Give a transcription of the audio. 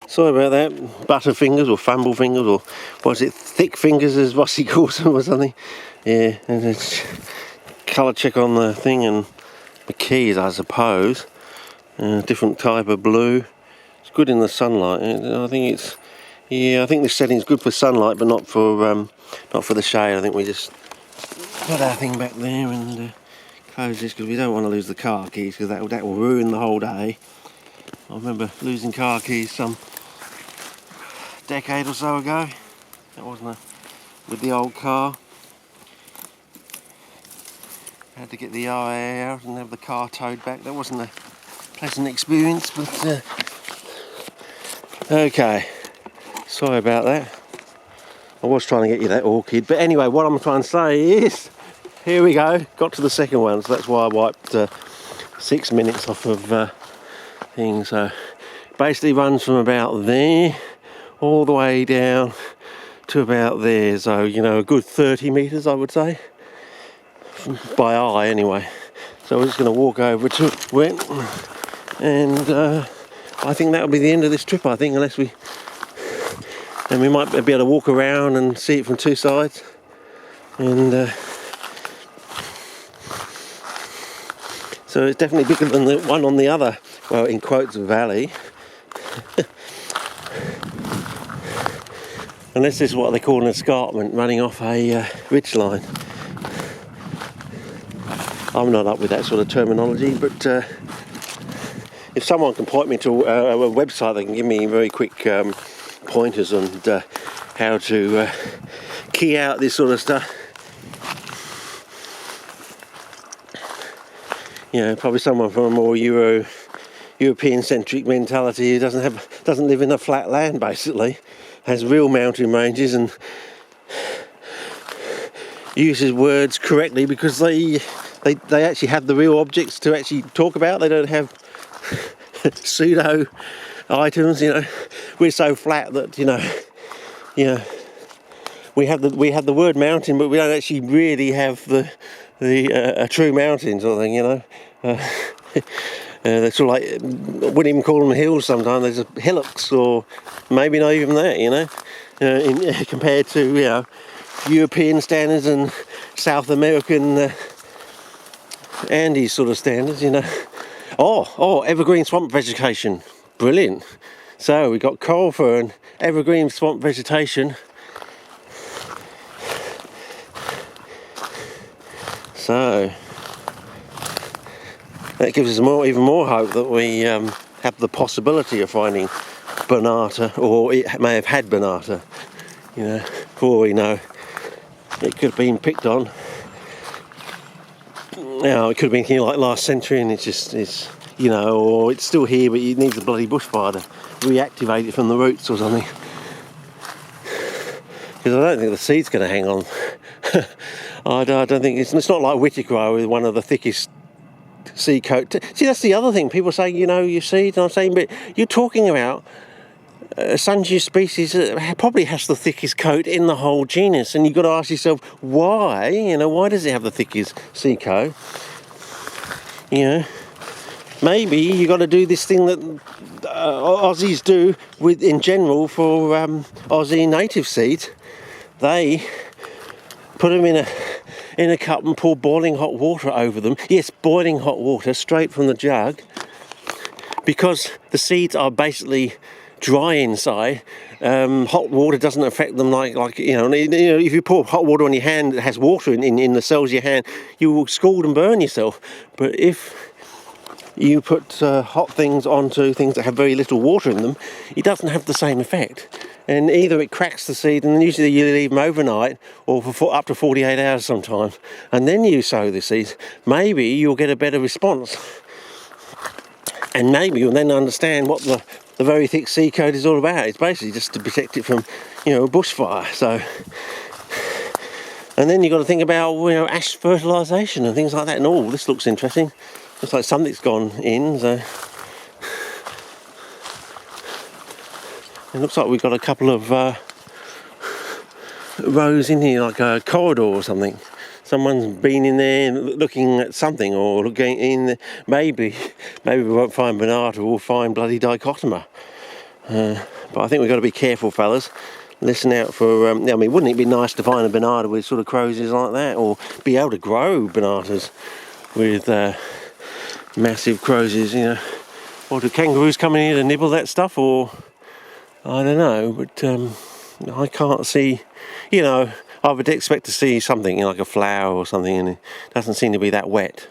Sorry about that. Butterfingers or fumble fingers, or was it thick fingers as Vossi calls them or something? Yeah, and it's colour check on the thing and the keys, I suppose. Different type of blue. It's good in the sunlight. I think I think this setting's good for sunlight, but not for the shade. I think we just put our thing back there and close this because we don't want to lose the car keys, because that will ruin the whole day. I remember losing car keys some decade or so ago. That wasn't with the old car. I had to get the IA out and have the car towed back. That wasn't a pleasant experience, but okay. Sorry about that. I was trying to get you that orchid, but anyway, what I'm trying to say is, here we go. Got to the second one, so that's why I wiped 6 minutes off of things. So basically runs from about there all the way down to about there, so a good 30 metres I would say, by eye anyway. So we're just going to walk over to it, and I think that'll be the end of this trip, I think, unless we might be able to walk around and see it from two sides, and so it's definitely bigger than the one on the other, well, in quotes, valley. Unless this is what they call an escarpment running off a ridgeline. I'm not up with that sort of terminology, but if someone can point me to a website, they can give me very quick pointers on how to key out this sort of stuff. Probably someone from a more European-centric mentality who doesn't live in a flat land, basically, has real mountain ranges and uses words correctly because they actually have the real objects to actually talk about. They don't have pseudo items. We're so flat that we have the word mountain, but we don't actually really have a true mountain sort of thing. They're sort of like, wouldn't even call them hills sometimes. There's hillocks, or maybe not even that, compared to European standards and South American Andes sort of standards, Oh, evergreen swamp vegetation, brilliant. So we got coral fern, evergreen swamp vegetation. So that gives us even more hope that we have the possibility of finding Bonata, or it may have had Bonata, for all we know. It could have been picked on. Now, it could have been here like last century, and it's or it's still here, but it needs a bloody bushfire to reactivate it from the roots or something. Because I don't think the seed's going to hang on. I don't think it's not like Whitaker with one of the thickest seed coat. See, that's the other thing. People say, your seeds, and I'm saying, but you're talking about a Sundew species that probably has the thickest coat in the whole genus, and you've got to ask yourself why. Why does it have the thickest seed coat? Maybe you got to do this thing that Aussies do in general for Aussie native seeds. They put them in a cup and pour boiling hot water over them. Yes, boiling hot water straight from the jug, because the seeds are basically dry inside. Hot water doesn't affect them like if you pour hot water on your hand that has water in the cells of your hand, you will scald and burn yourself. But if you put hot things onto things that have very little water in them, it doesn't have the same effect. And either it cracks the seed, and usually you leave them overnight, or for up to 48 hours sometimes, and then you sow the seeds. Maybe you'll get a better response, and maybe you'll then understand what the very thick seed coat is all about. It's basically just to protect it from bushfire. So, and then you've got to think about ash fertilisation and things like that. And this looks interesting. Looks like something's gone in. So it looks like we've got a couple of rows in here, like a corridor or something. Someone's been in there looking at something, or looking in there. Maybe we won't find Bonata, we'll find bloody Dichotoma. But I think we've got to be careful, fellas. Listen out for, I mean, wouldn't it be nice to find a banana with sort of crozes like that, or be able to grow bananas with massive crozes, you know? Or do kangaroos come in here to nibble that stuff, or I don't know, but I can't see, you know, I would expect to see something, you know, like a flower or something, and it doesn't seem to be that wet.